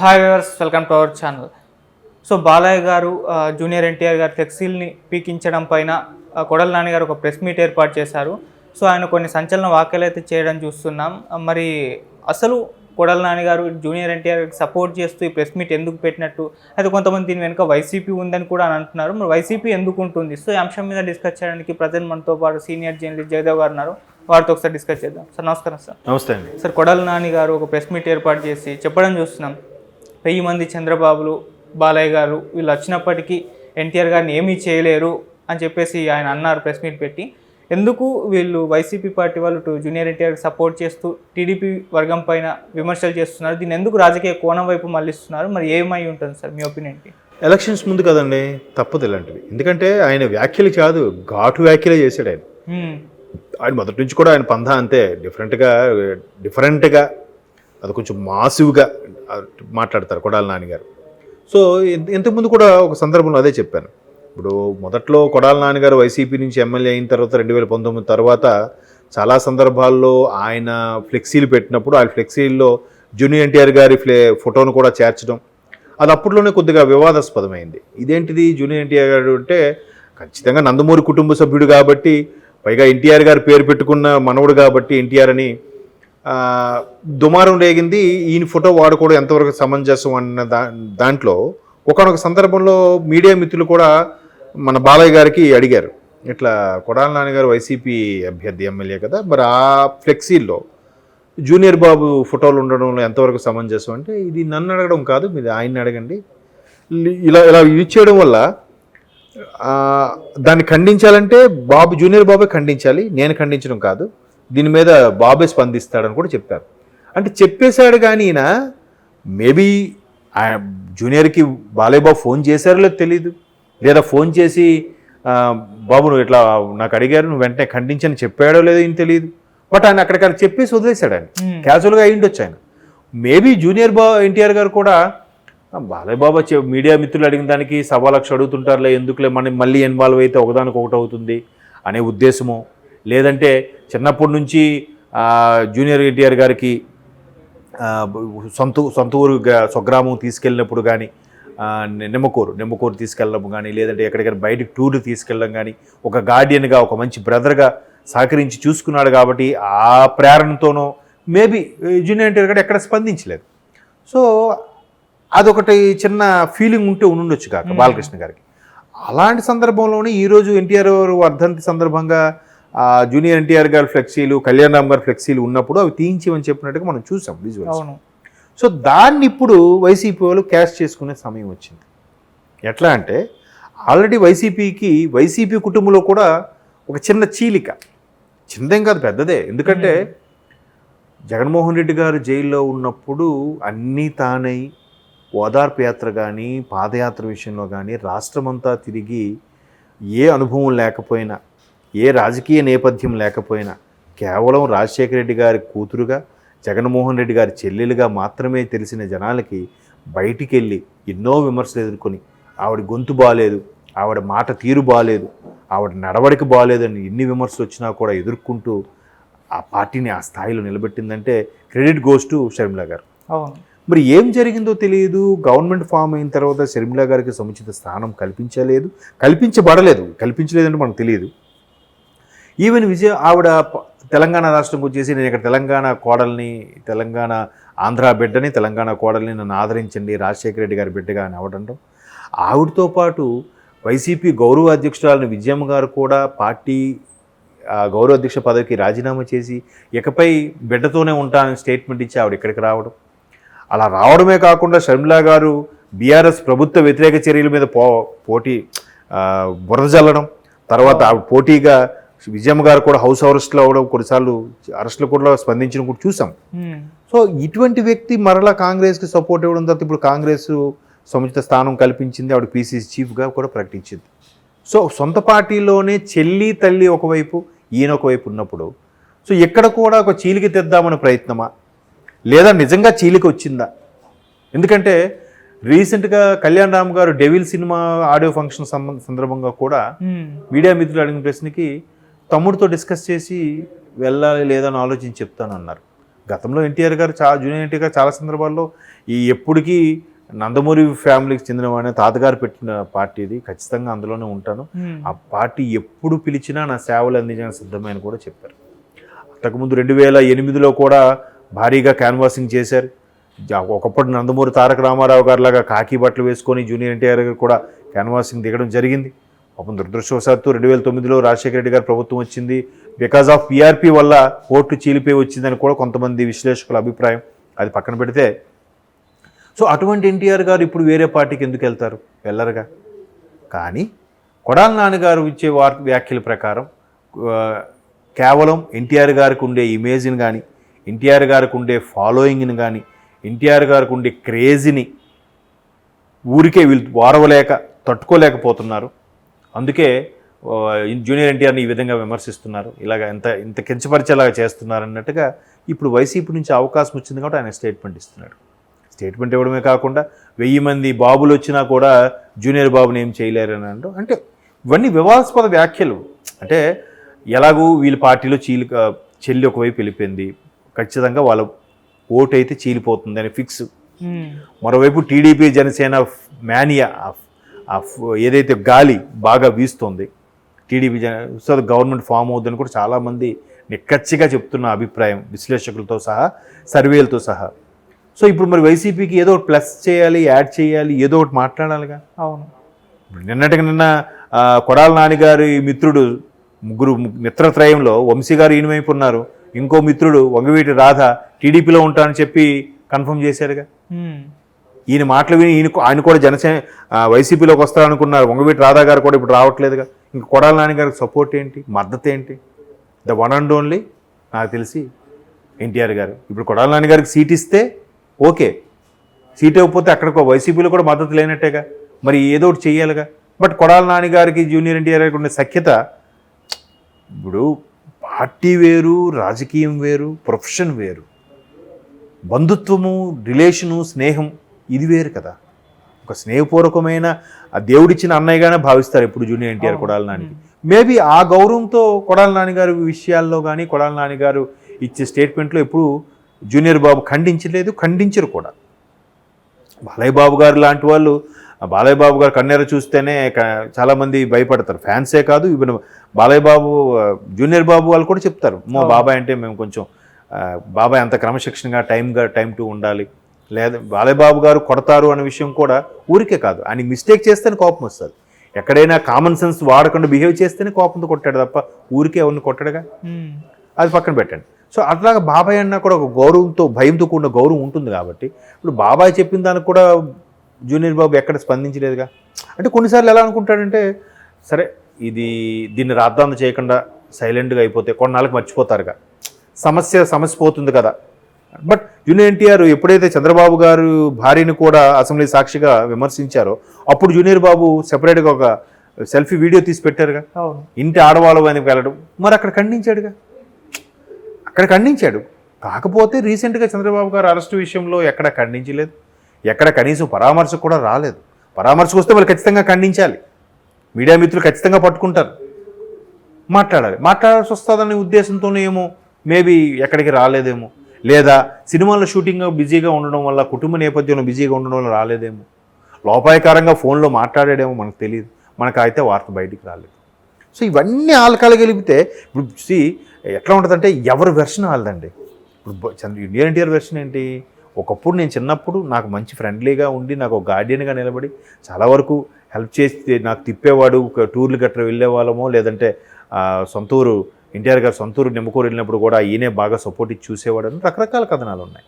Hi viewers, welcome to our channel. So Balayya గారు junior NTR గారు ఫ్లెక్సీల్ని పీకించడం పైన కొడాల నాని గారు ఒక ప్రెస్ మీట్ ఏర్పాటు చేశారు. సో ఆయన కొన్ని సంచలన వ్యాఖ్యలు అయితే చేయడం చూస్తున్నాం. మరి అసలు కొడాల నాని గారు జూనియర్ ఎన్టీఆర్కి సపోర్ట్ చేస్తూ ఈ ప్రెస్ మీట్ ఎందుకు పెట్టినట్టు, అయితే కొంతమంది దీని వెనుక వైసీపీ ఉందని కూడా అని అంటున్నారు. మరి వైసీపీ ఎందుకు ఉంటుంది? సో ఈ అంశం మీద డిస్కస్ చేయడానికి ప్రజెంట్ మనతో పాటు సీనియర్ జర్నలిస్ట్ జయదేవ్ గారు ఉన్నారు. వారితో ఒకసారి డిస్కస్ చేద్దాం. సార్ నమస్కారం. సార్ నమస్తే అండి. సార్ కొడాల నాని గారు ఒక ప్రెస్ మీట్ ఏర్పాటు చేసి చెప్పడం చూస్తున్నాం, 1000 మంది చంద్రబాబులు బాలయ్య గారు వీళ్ళు వచ్చినప్పటికీ ఎన్టీఆర్ గారిని ఏమీ చేయలేరు అని చెప్పేసి ఆయన అన్నారు ప్రెస్ మీట్ పెట్టి. ఎందుకు వీళ్ళు వైసీపీ పార్టీ వాళ్ళు జూనియర్ ఎన్టీఆర్కి సపోర్ట్ చేస్తూ టీడీపీ వర్గం పైన విమర్శలు చేస్తున్నారు? దీన్ని ఎందుకు రాజకీయ కోణం వైపు మళ్ళిస్తున్నారు? మరి ఏమై ఉంటుంది సార్ మీ ఒపీనియన్కి? ఎలక్షన్స్ ముందు కదండి, తప్పదు ఇలాంటివి. ఎందుకంటే ఆయన వ్యాఖ్యలు కాదు, ఘాటు వ్యాఖ్యలే చేశాడు ఆయన. ఆయన మొదటి నుంచి కూడా ఆయన పంధా అంతే, డిఫరెంట్గా అది కొంచెం మాసివ్గా మాట్లాడతారు కొడాల నాని గారు. సో ఇంతకుముందు కూడా ఒక సందర్భంలో అదే చెప్పాను. ఇప్పుడు మొదట్లో కొడాల నాని గారు వైసీపీ నుంచి ఎమ్మెల్యే అయిన తర్వాత 2019 తర్వాత చాలా సందర్భాల్లో ఆయన ఫ్లెక్సీలు పెట్టినప్పుడు ఆ ఫ్లెక్సీల్లో జూనియర్ ఎన్టీఆర్ గారి ఫోటోను కూడా చేర్చడం అది అప్పట్లోనే కొద్దిగా వివాదాస్పదమైంది. ఇదేంటిది జూనియర్ ఎన్టీఆర్ గారు అంటే ఖచ్చితంగా నందమూరి కుటుంబ సభ్యుడు కాబట్టి, పైగా ఎన్టీఆర్ గారు పేరు పెట్టుకున్న మనవడు కాబట్టి ఎన్టీఆర్ అని దుమారం రేగింది. ఈయన ఫోటో వాడుకోవడం ఎంతవరకు సమంజసం అన్న దాంట్లో ఒకనొక సందర్భంలో మీడియా మిత్రులు కూడా మన బాలయ్య గారికి అడిగారు, ఇట్లా కొడాల నాని గారు వైసీపీ అభ్యర్థి ఎమ్మెల్యే కదా, మరి ఆ ఫ్లెక్సీల్లో జూనియర్ బాబు ఫోటోలు ఉండడంలో ఎంతవరకు సమంజసం అంటే, ఇది నన్ను అడగడం కాదు, మీరు ఆయన్ని అడగండి. ఇలా యూజ్ చేయడం వల్ల దాన్ని ఖండించాలంటే జూనియర్ బాబే ఖండించాలి, నేను ఖండించడం కాదు, దీని మీద బాబే స్పందిస్తాడని కూడా చెప్పారు. అంటే చెప్పేశాడు కానీ ఈయన మేబీ జూనియర్కి బాలయ్య బాబు ఫోన్ చేశారో లేదో తెలియదు, లేదా ఫోన్ చేసి బాబు నువ్వు ఇట్లా నాకు అడిగారు నువ్వు వెంటనే ఖండించని చెప్పాడో లేదో ఈయన తెలియదు. బట్ ఆయన అక్కడికి చెప్పేసి వదిలేశాడు. ఆయన క్యాజువల్గా అయ్యిండొచ్చు. ఆయన మేబీ జూనియర్ ఎన్టీఆర్ గారు కూడా బాలయ్య బాబా మీడియా మిత్రులు అడిగిన దానికి 1,00,000 అడుగుతుంటారులే, ఎందుకులే మనం మళ్ళీ ఇన్వాల్వ్ అయితే ఒకదానికి ఒకటి అవుతుంది అనే ఉద్దేశమో, లేదంటే చిన్నప్పటి నుంచి జూనియర్ ఎన్టీఆర్ గారికి సొంత ఊరు స్వగ్రామం తీసుకెళ్ళినప్పుడు కానీ, నిమ్మకూరు తీసుకెళ్ళడం కానీ, లేదంటే ఎక్కడికైనా బయటకు టూర్ తీసుకెళ్ళడం కానీ, ఒక గార్డియన్గా ఒక మంచి బ్రదర్గా సహకరించి చూసుకున్నాడు కాబట్టి ఆ ప్రేరణతోనో మేబీ జూనియర్ ఎన్టీఆర్ గారు ఎక్కడ స్పందించలేదు. సో అదొకటి చిన్న ఫీలింగ్ ఉంటే ఉండొచ్చు కాక బాలకృష్ణ గారికి. అలాంటి సందర్భంలోనే ఈరోజు ఎన్టీఆర్ వర్ధంతి సందర్భంగా జూనియర్ ఎన్టీఆర్ గారి ఫ్లెక్సీలు, కళ్యాణ్ రామ్ గారి ఫ్లెక్సీలు ఉన్నప్పుడు అవి తీయించమని చెప్పినట్టుగా మనం చూసాం విజువల్స్. సో దాన్ని ఇప్పుడు వైసీపీ వాళ్ళు క్యాష్ చేసుకునే సమయం వచ్చింది. ఎట్లా అంటే ఆల్రెడీ వైసీపీ కుటుంబంలో కూడా ఒక చిన్న చీలిక, చిన్నదేం కాదు పెద్దదే. ఎందుకంటే జగన్మోహన్ రెడ్డి గారు జైల్లో ఉన్నప్పుడు అన్నీ తానై ఓదార్పు యాత్ర కానీ, పాదయాత్ర విషయంలో కానీ రాష్ట్రమంతా తిరిగి ఏ అనుభవం లేకపోయినా, ఏ రాజకీయ నేపథ్యం లేకపోయినా, కేవలం రాజశేఖర రెడ్డి గారి కూతురుగా, జగన్మోహన్ రెడ్డి గారి చెల్లెలుగా మాత్రమే తెలిసిన జనాలకి బయటికి వెళ్ళి ఎన్నో విమర్శలు ఎదుర్కొని, ఆవిడ గొంతు బాగాలేదు, ఆవిడ మాట తీరు బాగాలేదు, ఆవిడ నడవడిక బాగాలేదు అని ఎన్ని విమర్శలు వచ్చినా కూడా ఎదుర్కొంటూ ఆ పార్టీని ఆ స్థాయిలో నిలబెట్టిందంటే క్రెడిట్ గోస్ టు షర్మిల గారు. మరి ఏం జరిగిందో తెలియదు. గవర్నమెంట్ ఫామ్ అయిన తర్వాత షర్మిల గారికి సముచిత స్థానం కల్పించలేదంటే మనకు తెలియదు. ఈవెన్ ఆవిడ తెలంగాణ రాష్ట్రంకి వచ్చేసి నేను ఇక్కడ తెలంగాణ ఆంధ్ర బిడ్డని, తెలంగాణ కోడల్ని నన్ను ఆదరించండి, రాజశేఖర రెడ్డి గారి బిడ్డగా అని అవడంలో, ఆవిడతో పాటు వైసీపీ గౌరవ అధ్యక్షురాలని విజయమ్మ గారు కూడా పార్టీ గౌరవ అధ్యక్ష పదవికి రాజీనామా చేసి ఇకపై బిడ్డతోనే ఉంటానని స్టేట్మెంట్ ఇచ్చి ఆవిడ ఇక్కడికి రావడం, అలా రావడమే కాకుండా షర్మిల గారు బీఆర్ఎస్ ప్రభుత్వ వ్యతిరేక చర్యల మీద బురద జల్లడం, తర్వాత ఆవిడ పోటీగా విజయమ్మ గారు కూడా హౌస్ అరెస్ట్లో అవ్వడం, కొన్నిసార్లు అరెస్టులు కూడా స్పందించడం కూడా చూసాం. సో ఇటువంటి వ్యక్తి మరలా కాంగ్రెస్కి సపోర్ట్ ఇవ్వడం తర్వాత ఇప్పుడు కాంగ్రెస్ సముచిత స్థానం కల్పించింది, ఆవిడ పీసీసీ చీఫ్గా కూడా ప్రకటించింది. సో సొంత పార్టీలోనే చెల్లి తల్లి ఒకవైపు, ఈయన ఒకవైపు ఉన్నప్పుడు సో ఎక్కడ కూడా ఒక చీలిక తెద్దామనే ప్రయత్నమా, లేదా నిజంగా చీలిక వచ్చిందా? ఎందుకంటే రీసెంట్గా కళ్యాణ్ రామ్ గారు డెవిల్ సినిమా ఆడియో ఫంక్షన్ సందర్భంగా కూడా మీడియా మిత్రులు అడిగిన ప్రశ్నకి తమ్ముడితో డిస్కస్ చేసి వెళ్ళాలి లేదా అని ఆలోచించి చెప్తానన్నారు. గతంలో ఎన్టీఆర్ గారు జూనియర్ ఎన్టీఆర్ గారు చాలా సందర్భాల్లో ఎప్పటికీ నందమూరి ఫ్యామిలీకి చెందినవాడిని, తాతగారు పెట్టిన పార్టీ ఇది, ఖచ్చితంగా అందులోనే ఉంటాను, ఆ పార్టీ ఎప్పుడు పిలిచినా నా సేవలు అందించడానికి సిద్ధమైన కూడా చెప్పారు. అంతకుముందు 2008లో కూడా భారీగా క్యాన్వాసింగ్ చేశారు. ఒకప్పుడు నందమూరి తారక రామారావు గారు లాగా కాకి బట్టలు వేసుకొని జూనియర్ ఎన్టీఆర్ గారు కూడా క్యాన్వాసింగ్ దిగడం జరిగింది. పాపం దురదృష్టవశాత్తు 2009లో రాజశేఖర రెడ్డి గారి ప్రభుత్వం వచ్చింది. బికాజ్ ఆఫ్ PRP వల్ల ఓట్లు చీలిపోయి వచ్చిందని కూడా కొంతమంది విశ్లేషకుల అభిప్రాయం. అది పక్కన పెడితే, సో అటువంటి ఎన్టీఆర్ గారు ఇప్పుడు వేరే పార్టీకి ఎందుకు వెళ్తారు? వెళ్ళరుగా. కానీ కొడాలి నాన్నగారు ఇచ్చే వ్యాఖ్యల ప్రకారం కేవలం ఎన్టీఆర్ గారికి ఉండే ఇమేజ్ని కానీ, ఎన్టీఆర్ గారికి ఉండే ఫాలోయింగ్ని కానీ, ఎన్టీఆర్ గారికి ఉండే క్రేజీని ఊరికే వీళ్ళు వారవలేక తట్టుకోలేకపోతున్నారు. అందుకే జూనియర్ ఎన్టీఆర్ని ఈ విధంగా విమర్శిస్తున్నారు, ఇలాగ ఇంత కించపరిచేలాగా చేస్తున్నారు అన్నట్టుగా ఇప్పుడు వైసీపీ నుంచి అవకాశం వచ్చింది కాబట్టి ఆయన స్టేట్మెంట్ ఇస్తున్నాడు. స్టేట్మెంట్ ఇవ్వడమే కాకుండా 1000 మంది బాబులు వచ్చినా కూడా జూనియర్ బాబుని ఏం చేయలేరని అంటే ఇవన్నీ వివాదాస్పద వ్యాఖ్యలు. అంటే ఎలాగూ వీళ్ళ పార్టీలో చెల్లి ఒకవైపు వెళ్ళిపోయింది, ఖచ్చితంగా వాళ్ళ ఓటు అయితే చీలిపోతుంది అని ఫిక్స్. మరోవైపు టీడీపీ జనసేన మేనియా ఏదైతే గాలి బాగా వీస్తోంది, టీడీపీ గవర్నమెంట్ ఫామ్ అవుతుందని కూడా చాలామంది నిక్కచ్చిగా చెప్తున్న అభిప్రాయం, విశ్లేషకులతో సహా, సర్వేలతో సహా. సో ఇప్పుడు మరి వైసీపీకి ఏదో ఒకటి ప్లస్ చేయాలి, యాడ్ చేయాలి, ఏదో ఒకటి మాట్లాడాలిగా. అవును, నిన్న కొడాలి నాన్నగారి మిత్రుడు, ముగ్గురు మిత్రత్రయంలో వంశీ గారు ఈయనవైపు ఉన్నారు, ఇంకో మిత్రుడు వంగవీటి రాధ టీడీపీలో ఉంటానని చెప్పి కన్ఫర్మ్ చేశారుగా. ఈయన మాటలు విని ఆయన కూడా వైసీపీలోకి వస్తారనుకున్నారు. వంగవీటి రాధా గారు కూడా ఇప్పుడు రావట్లేదుగా. ఇంకా కొడాలి నాన్నగారికి సపోర్ట్ ఏంటి, మద్దతు ఏంటి? ద వన్ అండ్ ఓన్లీ నాకు తెలిసి ఎన్టీఆర్ గారు. ఇప్పుడు కొడాలి నాన్నగారికి సీట్ ఇస్తే ఓకే, సీట్ ఇవ్వకపోతే అక్కడ వైసీపీలో కూడా మద్దతు లేనట్టేగా, మరి ఏదో ఒకటి చెయ్యాలిగా. బట్ కొడాలి నాన్నగారికి జూనియర్ ఎన్టీఆర్ గారికి ఉన్న సఖ్యత, ఇప్పుడు పార్టీ వేరు, రాజకీయం వేరు, ప్రొఫెషన్ వేరు, బంధుత్వము, రిలేషను, స్నేహం ఇది వేరు కదా. ఒక స్నేహపూర్వకమైన ఆ దేవుడిచ్చిన అన్నయ్యగానే భావిస్తారు ఎప్పుడు జూనియర్ ఎన్టీఆర్ కొడాలి నానికి. మేబీ ఆ గౌరవంతో కొడాలి నాన్నగారి విషయాల్లో కానీ, కొడాలి నాన్నగారు ఇచ్చే స్టేట్మెంట్లో ఎప్పుడు జూనియర్ బాబు ఖండించరు కూడా. బాలయ్య బాబు గారు లాంటి వాళ్ళు, బాలయ్య బాబు గారు కన్నెర చూస్తేనే చాలామంది భయపడతారు, ఫ్యాన్సే కాదు, ఈవెన్ బాలయ్య బాబు జూనియర్ బాబు వాళ్ళు కూడా చెప్తారు, మా బాబాయ్ అంటే మేము కొంచెం బాబాయ్ అంత క్రమశిక్షణగా టైం టు ఉండాలి. లేదా బాలయ్య బాబు గారు కొడతారు అనే విషయం కూడా ఊరికే కాదు, ఆయన మిస్టేక్ చేస్తేనే కోపం వస్తుంది. ఎక్కడైనా కామన్ సెన్స్ వాడకుండా బిహేవ్ చేస్తేనే కోపంతో కొట్టాడు తప్ప ఊరికే ఎవరిని కొట్టాడుగా. అది పక్కన పెట్టండి. సో అట్లాగా బాబాయ్ అన్నా కూడా ఒక గౌరవంతో, భయంతో కూడిన గౌరవం ఉంటుంది కాబట్టి ఇప్పుడు బాబాయ్ చెప్పిన దానికి కూడా జూనియర్ బాబు ఎక్కడ స్పందించలేదుగా. అంటే కొన్నిసార్లు ఎలా అనుకుంటాడంటే, సరే దీన్ని రాద్ధాంతం చేయకుండా సైలెంట్గా అయిపోతే కొన్నాళ్ళకి మర్చిపోతారుగా, సమస్య పోతుంది కదా. బట్ జూనియర్ ఎన్టీఆర్ ఎప్పుడైతే చంద్రబాబు గారు భార్యని కూడా అసెంబ్లీ సాక్షిగా విమర్శించారో అప్పుడు జూనియర్ బాబు సెపరేట్గా ఒక సెల్ఫీ వీడియో తీసి పెట్టారుగా, ఇంటి ఆడవాళ్ళ అని వెళ్ళడం. మరి అక్కడ ఖండించాడు. కాకపోతే రీసెంట్గా చంద్రబాబు గారు అరెస్టు విషయంలో ఎక్కడ ఖండించలేదు, ఎక్కడ కనీసం పరామర్శ కూడా రాలేదు. పరామర్శకు వస్తే వాళ్ళు ఖచ్చితంగా ఖండించాలి, మీడియా మిత్రులు ఖచ్చితంగా పట్టుకుంటారు, మాట్లాడాల్సి వస్తుందనే ఉద్దేశంతోనే ఏమో మేబీ ఎక్కడికి రాలేదేమో, లేదా సినిమాల్లో షూటింగ్ బిజీగా ఉండడం వల్ల, కుటుంబ నేపథ్యంలో బిజీగా ఉండడం వల్ల రాలేదేమో, లోపాయకారంగా ఫోన్లో మాట్లాడాడేమో, మనకు తెలియదు, మనకు అయితే వార్త బయటికి రాలేదు. సో ఇవన్నీ ఆలకాలు గెలిపితే ఇప్పుడు ఎట్లా ఉంటుందంటే ఎవరి వెర్షన్ వాళ్ళదండి. ఇప్పుడు జూనియర్ ఎన్టీఆర్ వెర్షన్ ఏంటి, ఒకప్పుడు నేను చిన్నప్పుడు నాకు మంచి ఫ్రెండ్లీగా ఉండి నాకు ఒక గార్డియన్గా నిలబడి చాలా వరకు హెల్ప్ చేసి నాకు తిప్పేవాడు, టూర్లు గట్రా వెళ్ళేవాళ్ళమో, లేదంటే ఎన్టీఆర్ గారు సొంతూరు నిమ్మకూరు వెళ్ళినప్పుడు కూడా ఈయనే బాగా సపోర్ట్ ఇచ్చి చూసేవాడు అని రకరకాల కథనాలు ఉన్నాయి.